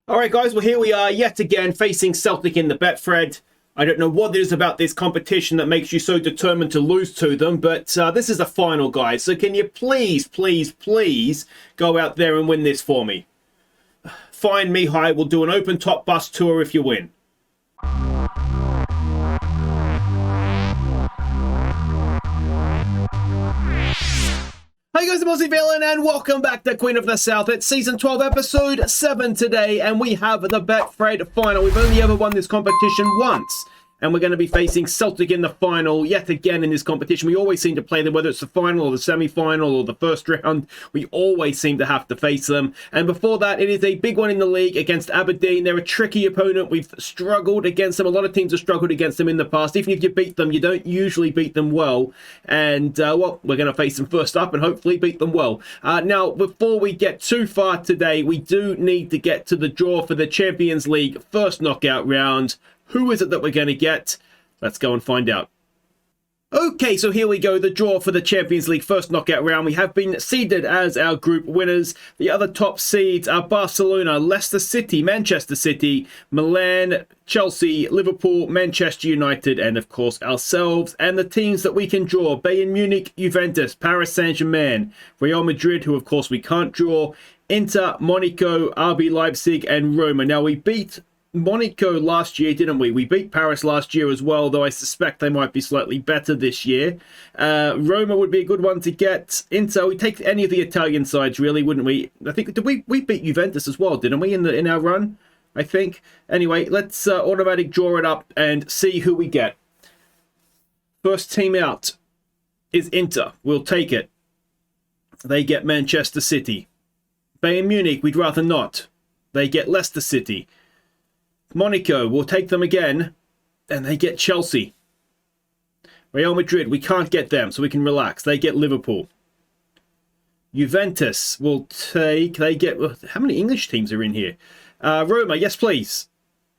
All right, guys, well, here we are yet again facing Celtic in the BetFred. I don't know what it is about this competition that makes you so determined to lose to them, but this is the final, guys. So can you please go out there and win this for me? Fine, Mihai, we'll do an open top bus tour if you win. Hey guys, I'm Aussie Villain and welcome back to Queen of the South. It's Season 12, Episode 7 today, and we have the BetFred Final. We've only ever won this competition once, and we're going to be facing Celtic in the final yet again in this competition. We always seem to play them, whether it's the final or the semi-final or the first round. We always seem to have to face them. And before that, it is a big one in the league against Aberdeen. They're a tricky opponent. We've struggled against them. A lot of teams have struggled against them in the past. Even if you beat them, you don't usually beat them well. And, well, we're going to face them first up and hopefully beat them well. Now, before we get too far today, we do need to get to the draw for the Champions League first knockout round. Who is it that we're going to get? Let's go and find out. Okay, so here we go, the draw for the Champions League first knockout round. We have been seeded as our group winners. The other top seeds are Barcelona, Leicester City, Manchester City, Milan, Chelsea, Liverpool, Manchester United, and of course ourselves. And the teams that we can draw: Bayern Munich, Juventus, Paris Saint-Germain, Real Madrid, who of course we can't draw, Inter, Monaco, RB Leipzig, and Roma. Now, we beat Monaco last year, didn't we? We beat Paris last year as well, though I suspect they might be slightly better this year. Roma would be a good one to get. Inter, we take any of the Italian sides, really, wouldn't we? I think we beat Juventus as well, didn't we, in our run? I think. Anyway, let's automatic draw it up and see who we get. First team out is Inter. We'll take it. They get Manchester City. Bayern Munich, we'd rather not. They get Leicester City. Monaco, we'll take them again, and they get Chelsea. Real Madrid, we can't get them, so we can relax. They get Liverpool. Juventus, we'll take, they get, how many English teams are in here? Roma, yes please.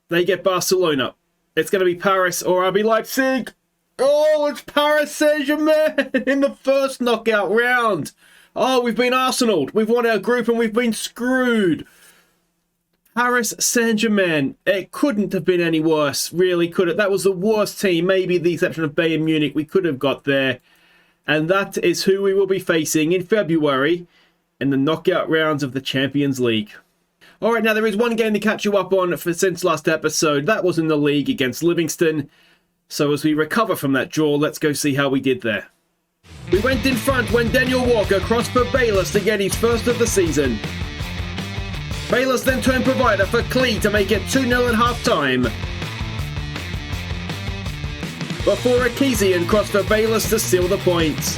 They get Barcelona. It's going to be Paris or RB Leipzig. Oh, it's Paris Saint-Germain in the first knockout round. Oh, we've been Arsenal'd. We've won our group and we've been screwed. Paris Saint-Germain. It couldn't have been any worse, really, could it? That was the worst team, maybe the exception of Bayern Munich, we could have got there. And that is who we will be facing in February in the knockout rounds of the Champions League. All right, now there is one game to catch you up on since last episode. That was in the league against Livingston. So as we recover from that draw, let's go see how we did there. We went in front when Daniel Walker crossed for Bayless to get his first of the season. Bayless then turned provider for Clee to make it 2-0 at half-time. Before Akizian crossed for Bayless to seal the points.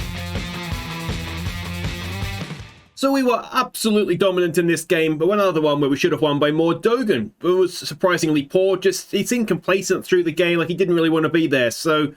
So we were absolutely dominant in this game, but one other one where we should have won by more. Dogan was surprisingly poor. He seemed complacent through the game, like he didn't really want to be there. So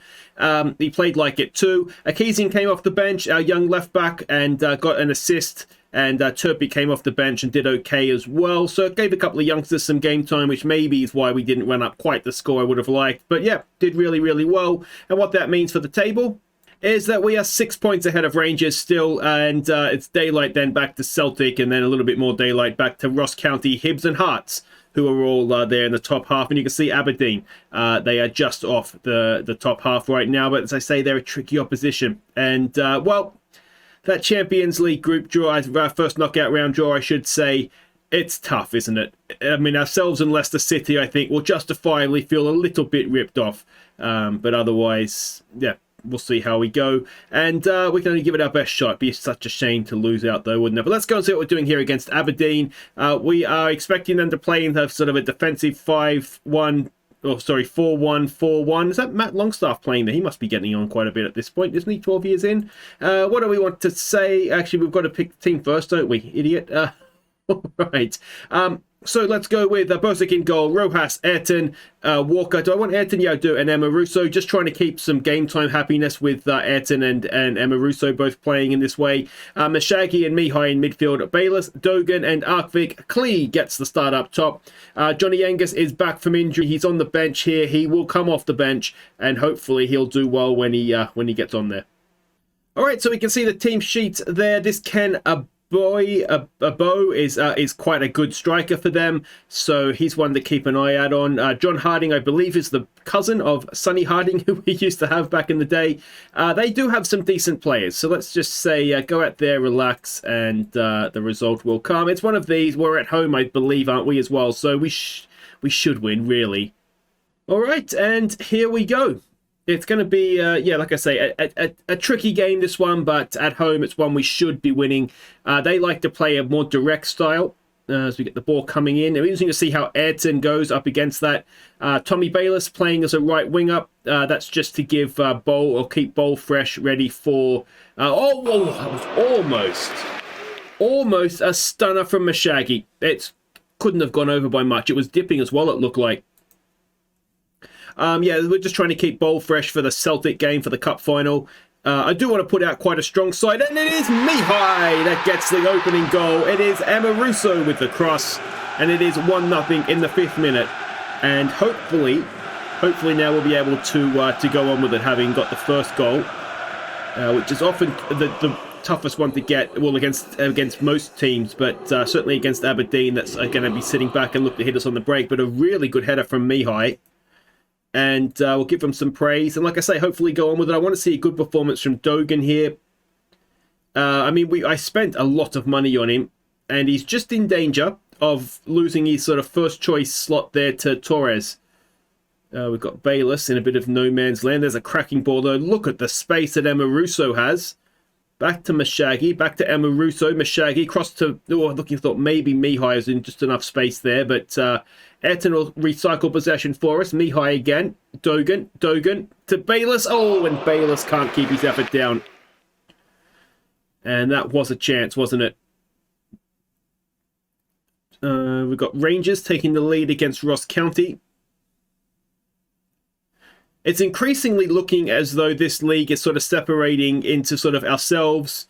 he played like it too. Akizian came off the bench, our young left back, and got an assist. And Turpey came off the bench and did okay as well. So it gave a couple of youngsters some game time, which maybe is why we didn't run up quite the score I would have liked. But yeah, did really, really well. And what that means for the table is that we are 6 points ahead of Rangers still. And it's daylight then back to Celtic, and then a little bit more daylight back to Ross County, Hibs and Hearts, who are all there in the top half. And you can see Aberdeen, they are just off the top half right now. But as I say, they're a tricky opposition. And, well, that Champions League group draw, our first knockout round draw, I should say, it's tough, isn't it? I mean, ourselves and Leicester City, I think, will justifiably feel a little bit ripped off. But otherwise, yeah, we'll see how we go. And we can only give it our best shot. It'd be such a shame to lose out, though, wouldn't it? But let's go and see what we're doing here against Aberdeen. We are expecting them to play in sort of a defensive 5-1. Oh, sorry, 4-1-4-1. Is that Matt Longstaff playing there? He must be getting on quite a bit at this point, isn't he? 12 years in. What do we want to say? Actually, we've got to pick the team first, don't we, idiot? All right. So let's go with Bosic in goal, Rojas, Ayrton, Walker. Do I want Ayrton? Yeah, I do. And Emma Russo. Just trying to keep some game time happiness with Ayrton and Emma Russo both playing in this way. Mashagi and Mihai in midfield. Bayless, Dogan and Arkvik. Klee gets the start up top. Johnny Angus is back from injury. He's on the bench here. He will come off the bench and hopefully he'll do well when he gets on there. All right, so we can see the team sheet there. This can Abo is quite a good striker for them, so he's one to keep an eye out on. John Harding, I believe, is the cousin of Sonny Harding, who we used to have back in the day. They do have some decent players, so let's just say go out there, relax, and the result will come. It's one of these. We're at home, I believe, aren't we, as well? So we should win, really. All right, and here we go. It's going to be, like I say, a tricky game, this one, but at home, it's one we should be winning. They like to play a more direct style as we get the ball coming in. It'll be interesting to see how Ayrton goes up against that. Tommy Bayliss playing as a right winger. That's just to give keep Bowl fresh, ready for... that was almost a stunner from Mashagi. It couldn't have gone over by much. It was dipping as well, it looked like. We're just trying to keep Bowl fresh for the Celtic game for the Cup Final. I do want to put out quite a strong side, and it is Mihai that gets the opening goal. It is Amoruso with the cross, and it is 1-0 in the 5th minute. And hopefully now we'll be able to go on with it, having got the first goal, which is often the toughest one to get, well, against most teams, but certainly against Aberdeen, that's going to be sitting back and look to hit us on the break. But a really good header from Mihai. And we'll give him some praise. And like I say, hopefully go on with it. I want to see a good performance from Dogan here. I spent a lot of money on him, and he's just in danger of losing his sort of first choice slot there to Torres. We've got Bayliss in a bit of no man's land. There's a cracking ball, though. Look at the space that Amoruso has. Back to Mashagi, back to Amoruso. Mashagi cross to... thought maybe Mihai is in just enough space there, but Ayrton will recycle possession for us. Mihai again. Dogan to Bayliss. Oh, and Bayliss can't keep his effort down. And that was a chance, wasn't it? We've got Rangers taking the lead against Ross County. It's increasingly looking as though this league is sort of separating into sort of ourselves,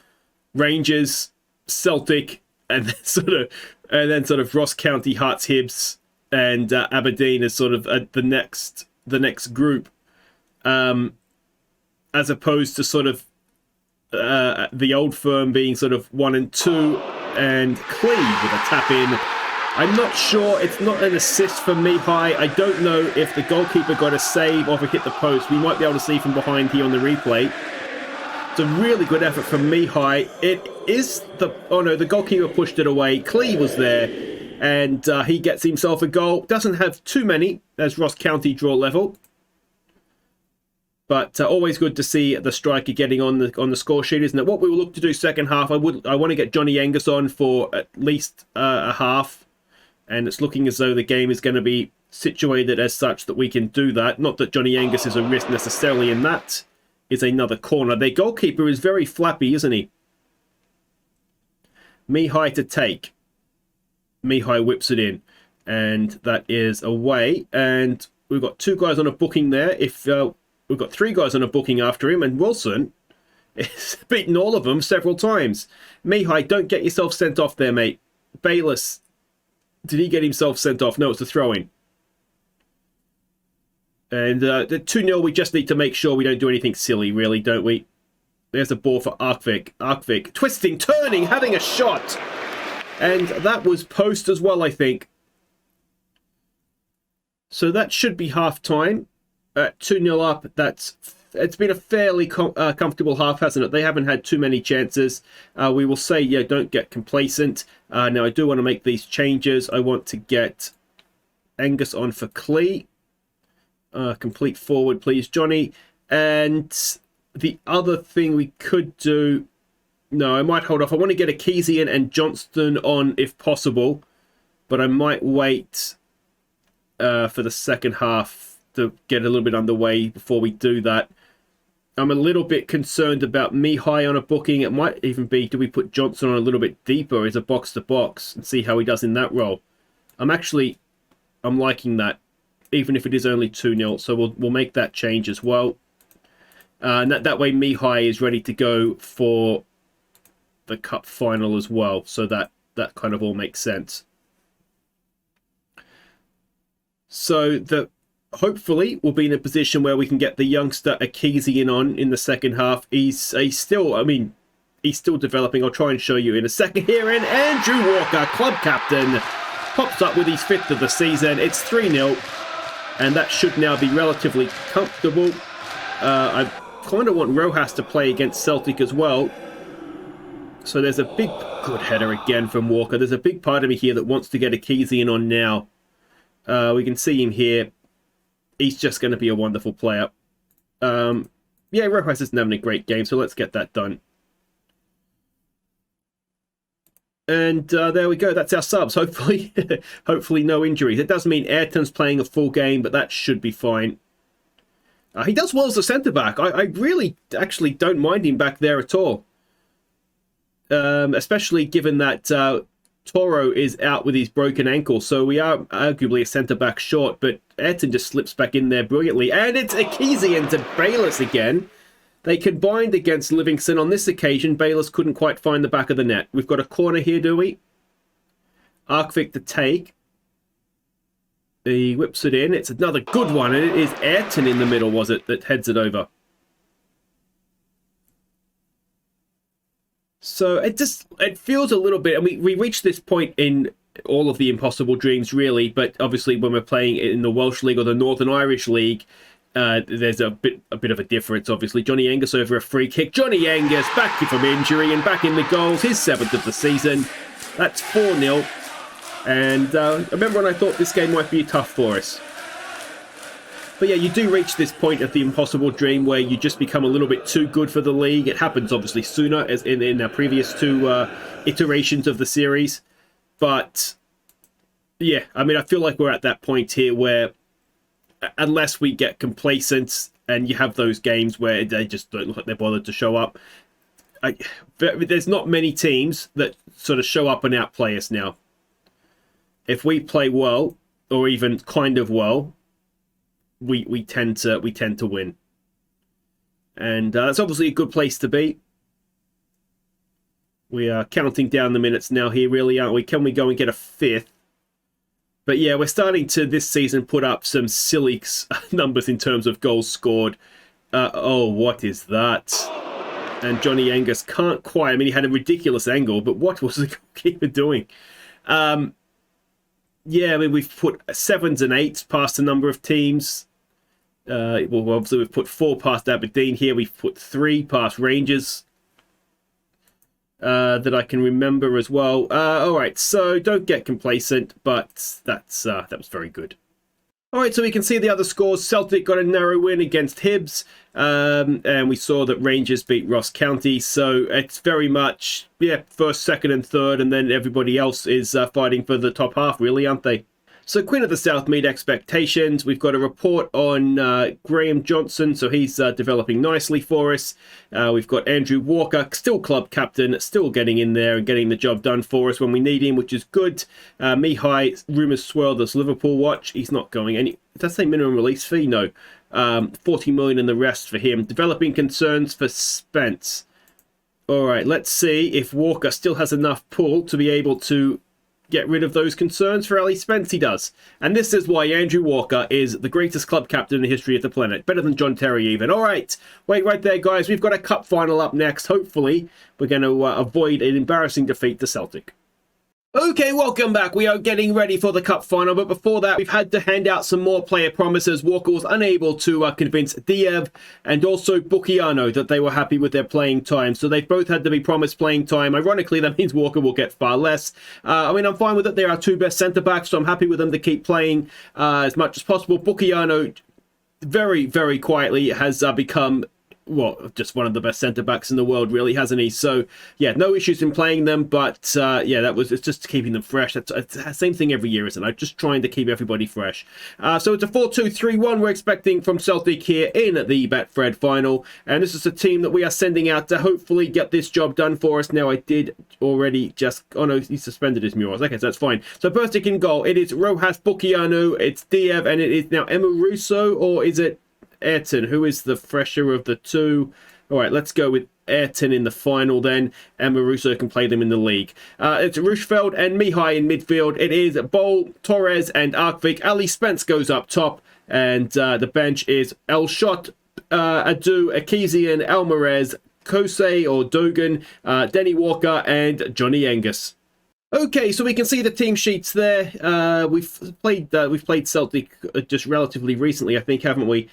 Rangers, Celtic, and then sort of Ross County, Hearts, Hibs, and Aberdeen as sort of the next group, as opposed to sort of the old firm being sort of 1 and 2, and Cleve with a tap in. I'm not sure. It's not an assist for Mihai. I don't know if the goalkeeper got a save or if it hit the post. We might be able to see from behind here on the replay. It's a really good effort from Mihai. It is the... Oh no, the goalkeeper pushed it away. Cleve was there, and he gets himself a goal. Doesn't have too many as Ross County draw level. But always good to see the striker getting on the score sheet, isn't it? What we will look to do second half, I want to get Johnny Angus on for at least a half. And it's looking as though the game is going to be situated as such that we can do that. Not that Johnny Angus is a risk necessarily, and that is another corner. Their goalkeeper is very flappy, isn't he? Mihai to take. Mihai whips it in. And that is away. And we've got 2 guys on a booking there. We've got 3 guys on a booking after him, and Wilson has beaten all of them several times. Mihai, don't get yourself sent off there, mate. Bayliss. Did he get himself sent off? No, it's a throw-in. And the 2-0, we just need to make sure we don't do anything silly, really, don't we? There's a ball for Arkvik. Arkvik, twisting, turning, having a shot. And that was post as well, I think. So that should be half-time. 2-0 up, it's been a fairly comfortable half, hasn't it? They haven't had too many chances. We will say, don't get complacent. Now, I do want to make these changes. I want to get Angus on for Clee. Complete forward, please, Johnny. And the other thing we could do... No, I might hold off. I want to get a Kezian and Johnston on if possible. But I might wait for the second half to get a little bit underway before we do that. I'm a little bit concerned about Mihai on a booking. It might even be, do we put Johnson on a little bit deeper as a box-to-box and see how he does in that role? I'm liking that, even if it is only 2-0. So we'll make that change as well. And that way Mihai is ready to go for the Cup Final as well. So that kind of all makes sense. So hopefully we'll be in a position where we can get the youngster Akizi on in the second half. He's still, he's still developing. I'll try and show you in a second here. And Andrew Walker, club captain, pops up with his 5th of the season. It's 3-0, and that should now be relatively comfortable. I kind of want Rojas to play against Celtic as well. So there's a big, good header again from Walker. There's a big part of me here that wants to get a Kezian on now. We can see him here. He's just going to be a wonderful player. Yeah, Rojas isn't having a great game, so let's get that done. And there we go. That's our subs. Hopefully, hopefully no injuries. It does mean Ayrton's playing a full game, but that should be fine. He does well as a centre-back. I really actually don't mind him back there at all. Especially given that Toro is out with his broken ankle, so we are arguably a centre-back short, but Ayrton just slips back in there brilliantly. And it's Kezian to Bayliss again. They combined against Livingston. On this occasion, Bayliss couldn't quite find the back of the net. We've got a corner here, do we? Arkvik to take. He whips it in. It's another good one, and it is Ayrton in the middle, was it, that heads it over. So it feels a little bit, and we reached this point in all of the impossible dreams, really, but obviously when we're playing in the Welsh League or the Northern Irish League, there's a bit of a difference, obviously. Johnny Angus over a free kick. Johnny Angus back from injury and back in the goals. His 7th of the season. That's 4-0. And I remember when I thought this game might be tough for us. But yeah, you do reach this point of the impossible dream where you just become a little bit too good for the league. It happens obviously sooner, as in our previous 2 iterations of the series. But yeah, I mean, I feel like we're at that point here where unless we get complacent and you have those games where they just don't look like they're bothered to show up, there's not many teams that sort of show up and outplay us now. If we play well, or even kind of well, we tend to win, and that's obviously a good place to be. We are counting down the minutes now here, really, aren't we? Can we go and get a 5th? But yeah, we're starting to this season put up some silly numbers in terms of goals scored. Oh, what is that? And Johnny Angus can't quite. I mean, he had a ridiculous angle, but what was the goalkeeper doing? Yeah, I mean, we've put 7s and 8s past a number of teams. Well, obviously, we've put 4 past Aberdeen here. We've put 3 past Rangers that I can remember as well. All right, so don't get complacent, but that was very good. All right, so we can see the other scores. Celtic got a narrow win against Hibs, and we saw that Rangers beat Ross County. So it's very much, yeah, 1st, 2nd, and 3rd, and then everybody else is fighting for the top half, really, aren't they? So Queen of the South meet expectations. We've got a report on Graham Johnson, so he's developing nicely for us. We've got Andrew Walker, still club captain, still getting in there and getting the job done for us when we need him, which is good. Mihai, rumours swirl this Liverpool watch. He's not going any... Does that say minimum release fee? No. 40 million and the rest for him. Developing concerns for Spence. All right, let's see if Walker still has enough pull to be able to get rid of those concerns. For Ali Spence, he does. And this is why Andrew Walker is the greatest club captain in the history of the planet. Better than John Terry even. All right. Wait right there, guys. We've got a cup final up next. Hopefully, we're going to avoid an embarrassing defeat to Celtic. Okay, welcome back. We are getting ready for the cup final, but before that, we've had to hand out some more player promises. Walker was unable to convince Diev and also Bukiano that they were happy with their playing time, so they both had to be promised playing time. Ironically, that means Walker will get far less. I mean, I'm fine with it. They're our 2 best centre-backs, so I'm happy with them to keep playing as much as possible. Bukiano, very, very quietly, has become... well, just one of the best centre-backs in the world, really, hasn't he? So, yeah, no issues in playing them, but, yeah, it's just keeping them fresh. It's the same thing every year, isn't it? Just trying to keep everybody fresh. So it's a 4-2-3-1 we're expecting from Celtic here in the BetFred final, and this is a team that we are sending out to hopefully get this job done for us. Now, I did already just... oh, no, he suspended his Muros. Okay, so that's fine. So, Burstic in goal. It is Rojas, Bukiano, it's Diev, and it is now Emma Russo, or is it Ayrton? Who is the fresher of the two? All right, let's go with Ayrton in the final then. Emma Russo can play them in the league. It's Rushfeld and Mihai in midfield. It is Bol, Torres and Arkvik. Ali Spence goes up top. And the bench is El Shot, Adu, Akizian, Almarez, Kosei or Dogan, Denny Walker, and Johnny Angus. Okay, so we can see the team sheets there. We've played Celtic just relatively recently, I think, haven't we?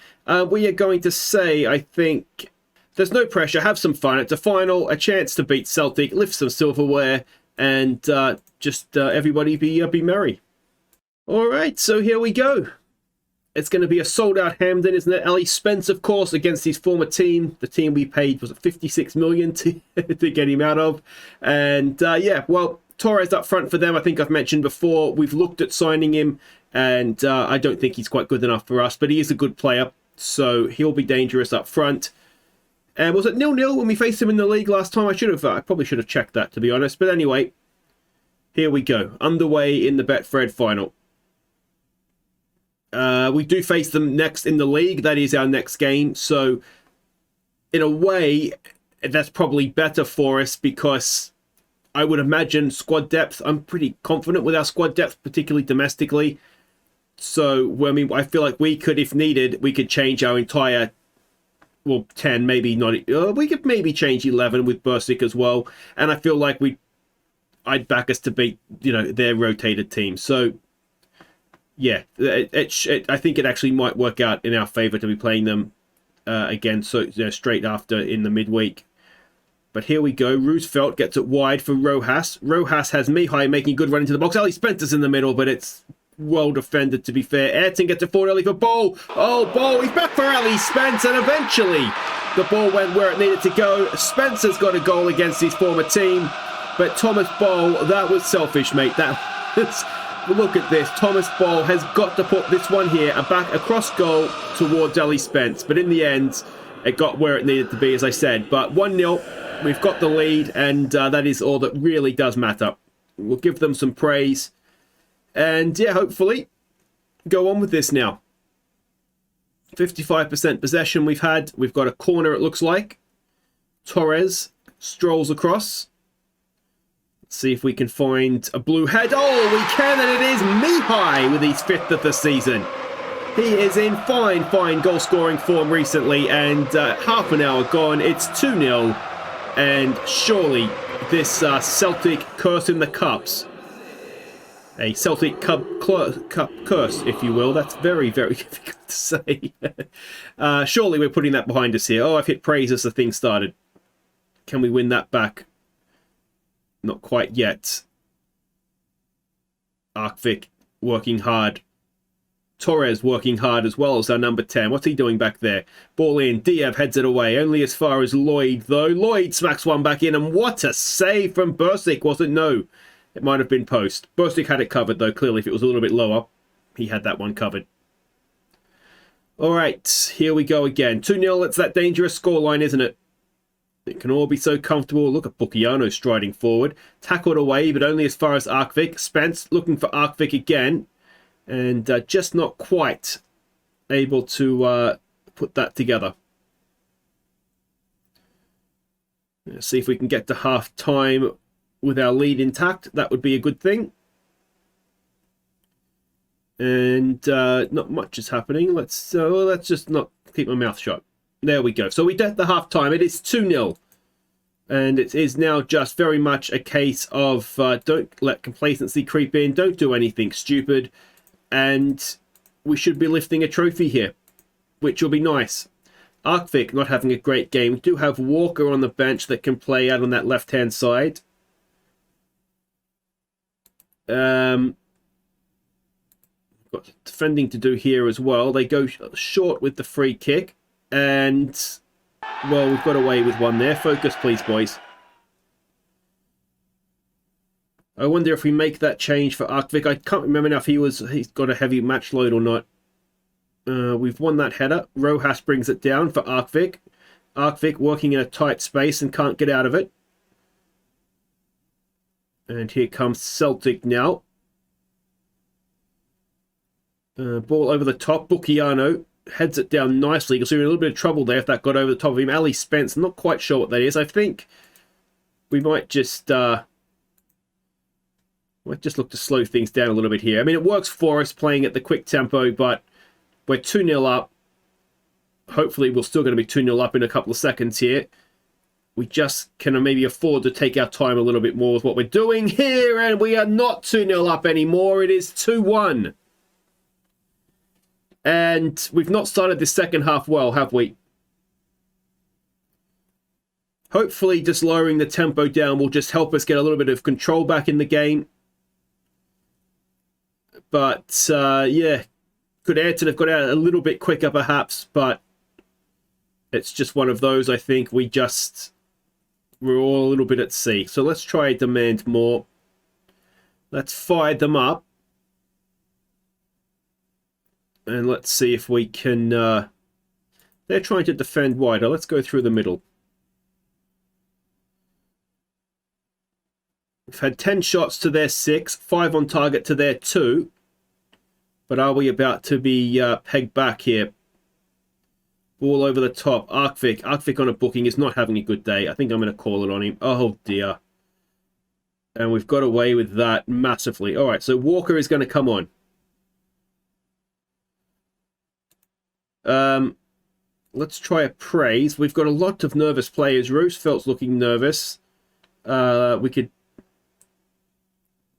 We are going to say, I think, there's no pressure. Have some fun. It's a final, a chance to beat Celtic, lift some silverware, and just everybody be merry. All right, so here we go. It's going to be a sold-out Hampden, isn't it? Ali Spence, of course, against his former team. The team we paid, was it 56 million to get him out of? And yeah, well, Torres up front for them, I think I've mentioned before. We've looked at signing him, and I don't think he's quite good enough for us, but he is a good player, so he'll be dangerous up front. And was it 0-0 when we faced him in the league last time? I probably should have checked that, to be honest. But anyway, here we go. Underway in the BetFred final. We do face them next in the league. That is our next game. So, in a way, that's probably better for us because I would imagine squad depth. I'm pretty confident with our squad depth, particularly domestically. So, I mean, I feel like we could, if needed, we could change our entire, well, 10, maybe not. We could maybe change 11 with Bursic as well. And I feel like I'd back us to beat, their rotated team. So, yeah, I think it actually might work out in our favour to be playing them again, so straight after in the midweek. But here we go. Roosevelt gets it wide for Rojas. Rojas has Mihai making good run into the box. Ali Spencer's in the middle, but it's well defended, to be fair. Ayrton gets it forward early for Ball. Oh, Ball, he's back for Ali Spence, and eventually the ball went where it needed to go. Spencer's got a goal against his former team, but Thomas Ball, that was selfish, mate. Look at this. Thomas Ball has got to put this one here, back across goal towards Ali Spence. But in the end, it got where it needed to be, as I said. But 1-0, we've got the lead, and that is all that really does matter. We'll give them some praise. And yeah, hopefully, go on with this now. 55% possession we've had. We've got a corner, it looks like. Torres strolls across. See if we can find a blue head. Oh, we can, and it is Mihai with his 5th of the season. He is in fine goal-scoring form recently, and half an hour gone. It's 2-0, and surely this Celtic curse in the cups, a Celtic cup curse, if you will. That's very, very difficult to say. Surely we're putting that behind us here. Oh, I've hit praise as the thing started. Can we win that back? Not quite yet. Arkvik working hard. Torres working hard as well as our number 10. What's he doing back there? Ball in. Diev heads it away. Only as far as Lloyd, though. Lloyd smacks one back in, and what a save from Bursic, was it? No. It might have been post. Bursic had it covered, though, clearly. If it was a little bit lower, he had that one covered. All right, here we go again. 2-0, it's that dangerous scoreline, isn't it? It can all be so comfortable. Look at Bucchiano striding forward. Tackled away, but only as far as Arkvik. Spence looking for Arkvik again. And just not quite able to put that together. Let's see if we can get to half-time with our lead intact. That would be a good thing. And not much is happening. Let's just not keep my mouth shut. There we go. So we get the half-time. It is 2-0. And it is now just very much a case of don't let complacency creep in. Don't do anything stupid. And we should be lifting a trophy here, which will be nice. Arkvik not having a great game. We do have Walker on the bench that can play out on that left-hand side. Got defending to do here as well. They go short with the free kick. And, well, we've got away with one there. Focus, please, boys. I wonder if we make that change for Arkvik. I can't remember now if he's got a heavy match load or not. We've won that header. Rojas brings it down for Arkvik. Arkvik working in a tight space and can't get out of it. And here comes Celtic now. Ball over the top. Bucchiano heads it down nicely. You'll see we're in a little bit of trouble there if that got over the top of him. Ali Spence, not quite sure what that is. I think we might just look to slow things down a little bit here. I mean, it works for us playing at the quick tempo, but we're 2-0 up. Hopefully, we're still going to be 2-0 up in a couple of seconds here. we just can maybe afford to take our time a little bit more with what we're doing here, and we are not 2-0 up anymore. It is 2-1. And we've not started the second half well, have we? Hopefully just lowering the tempo down will just help us get a little bit of control back in the game. But, yeah, could Ayrton have got out a little bit quicker perhaps, but it's just one of those, I think. We're all a little bit at sea. So let's try demand more. Let's fire them up. And let's see if we can... they're trying to defend wider. Let's go through the middle. We've had 10 shots to their 6, 5 on target to their 2. But are we about to be pegged back here? All over the top. Arkvik on a booking is not having a good day. I think I'm going to call it on him. Oh, dear. And we've got away with that massively. All right, so Walker is going to come on. Let's try a praise. We've got a lot of nervous players. Roosevelt's looking nervous. We could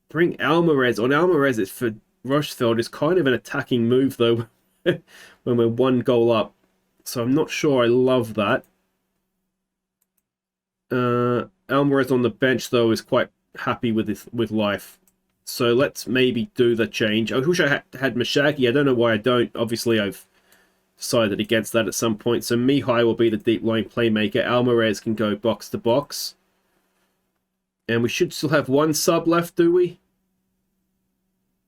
bring Alvarez on. Alvarez is for Rochefeld is kind of an attacking move, though, when we're 1 goal up. So I'm not sure I love that. Alvarez on the bench, though, is quite happy with life. So let's maybe do the change. I wish I had Mashagi. I don't know why I don't. Obviously, I've decided against that at some point. So Mihai will be the deep line playmaker. Alvarez can go box to box. And we should still have 1 sub left, do we?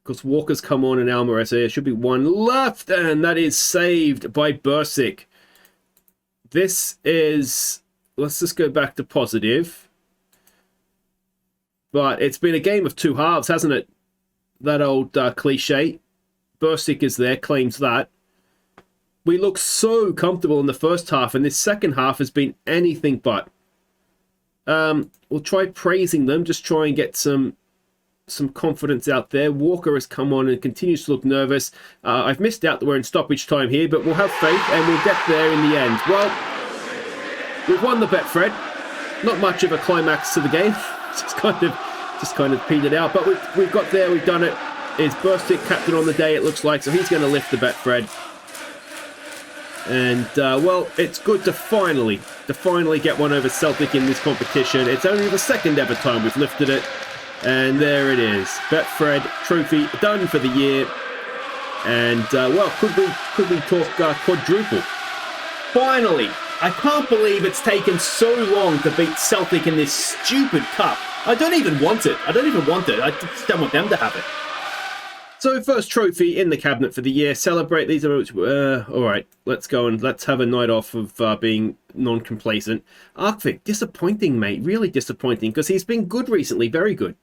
Because Walker's come on and Alvarez here. Should be 1 left. And that is saved by Bursic. This is... Let's just go back to positive. But it's been a game of 2 halves, hasn't it? That old cliche. Bursic is there, claims that. We look so comfortable in the first half, and this second half has been anything but. We'll try praising them, just try and get some confidence out there. Walker has come on and continues to look nervous. I've missed out that we're in stoppage time here, but we'll have faith and we'll get there in the end. Well, we've won the BetFred. Not much of a climax to the game. just kind of petered out, but we've got there. We've done it. It's Burstick captain on the day, it looks like, so he's going to lift the BetFred. And well, it's good to finally get one over Celtic in this competition. It's only the second ever time we've lifted it. And there it is. BetFred trophy done for the year. And, well, could we talk quadruple? Finally! I can't believe it's taken so long to beat Celtic in this stupid cup. I don't even want it. I just don't want them to have it. So, first trophy in the cabinet for the year. Celebrate these moments. All right, let's go and let's have a night off of being non-complacent. Arkvik, disappointing, mate. Really disappointing, because he's been good recently. Very good.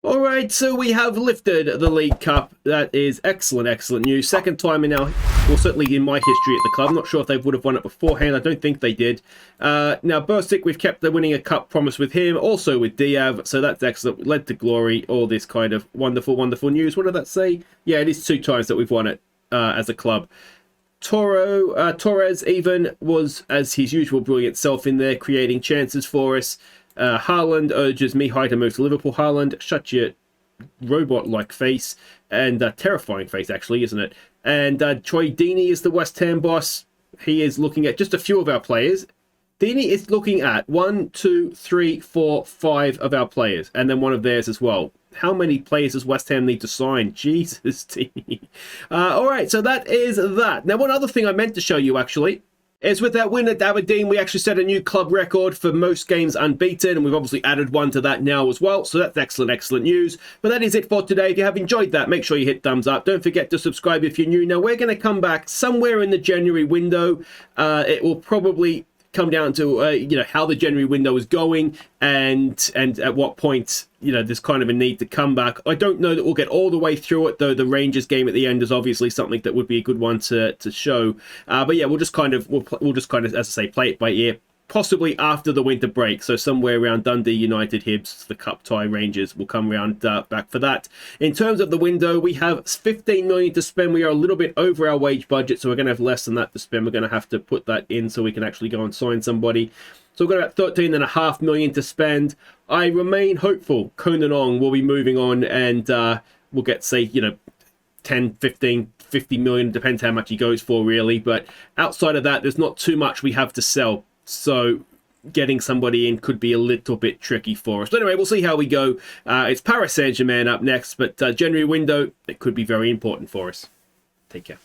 All right, so we have lifted the League Cup. That is excellent, excellent news. Second time in our, well, certainly in my history at the club. I'm not sure if they would have won it beforehand. I don't think they did. Now, Burstick, we've kept the winning a cup promise with him, also with Diav, so that's excellent. Led to glory, all this kind of wonderful, wonderful news. What did that say? Yeah, it is 2 times that we've won it as a club. Torres even was, as his usual brilliant self in there, creating chances for us. Haaland urges Mihai to move to Liverpool. Haaland, shut your robot-like face. And terrifying face, actually, isn't it? And Troy Deeney is the West Ham boss. He is looking at just a few of our players. Deeney is looking at 1, 2, 3, 4, 5 of our players. And then one of theirs as well. How many players does West Ham need to sign? Jesus, Deeney. All right, so that is that. Now, one other thing I meant to show you, actually, is with that win at Aberdeen, we actually set a new club record for most games unbeaten, and we've obviously added one to that now as well, so that's excellent, excellent news. But that is it for today. If you have enjoyed that, make sure you hit thumbs up. Don't forget to subscribe if you're new. Now, we're going to come back somewhere in the January window. It will probably come down to how the January window is going and at what point there's kind of a need to come back. I don't know that we'll get all the way through it, though. The Rangers game at the end is obviously something that would be a good one to show. But yeah, we'll just kind of as I say, play it by ear. Possibly after the winter break, so somewhere around Dundee United, Hibs, the Cup tie, Rangers will come around back for that. In terms of the window, we have 15 million to spend. We are a little bit over our wage budget, so we're going to have less than that to spend. We're going to have to put that in so we can actually go and sign somebody. So we've got about 13.5 million to spend. I remain hopeful Conan Ong will be moving on, and we'll get, say, 10, 15, 50 million, depends how much he goes for, really. But outside of that, there's not too much we have to sell. So getting somebody in could be a little bit tricky for us. But anyway, we'll see how we go. It's Paris Saint-Germain up next, but January window, it could be very important for us. Take care.